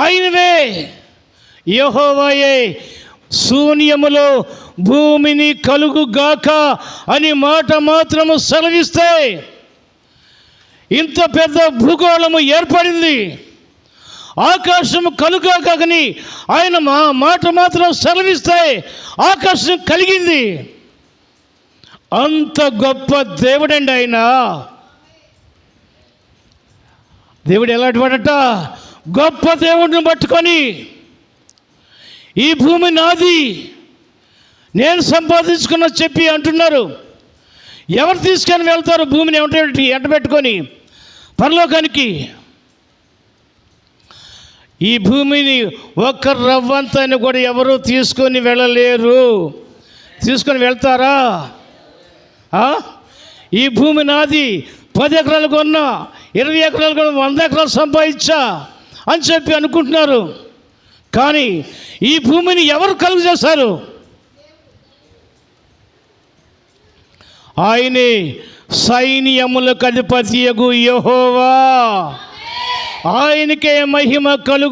ఆయనవే, యెహోవాయే శూన్యములో భూమిని కలుగుగాక అని మాట మాత్రము సెలవిస్తే ఇంత పెద్ద భూగోళము ఏర్పడింది. ఆకాశము కలుగాకని ఆయన మాట మాత్రం సెలవిస్తే ఆకాశం కలిగింది. అంత గొప్ప దేవుడండి ఆయన. దేవుడు ఎలాంటి వాడట? గొప్ప దేవుడిని పట్టుకొని ఈ భూమి నాది, నేను సంపాదించుకున్న చెప్పి అంటున్నారు. ఎవరు తీసుకొని వెళ్తారు భూమిని ఎంటబెట్టుకొని పరలోకానికి? ఈ భూమిని ఒక్క రవ్వంతని కూడా ఎవరు తీసుకొని వెళ్ళలేరు. తీసుకొని వెళ్తారా? ఈ భూమి నాది, 10 ఎకరాలు కొన్నా, 20 ఎకరాలు కొన్నా, 100 ఎకరాలు సంపాదించా అని చెప్పి అనుకుంటున్నారు. కానీ ఈ భూమిని ఎవరు కలుగు చేశారు? ఆయనే సైన్యములకు అధిపతియగు యెహోవా. ఆయనకే మహిమ కలుగు.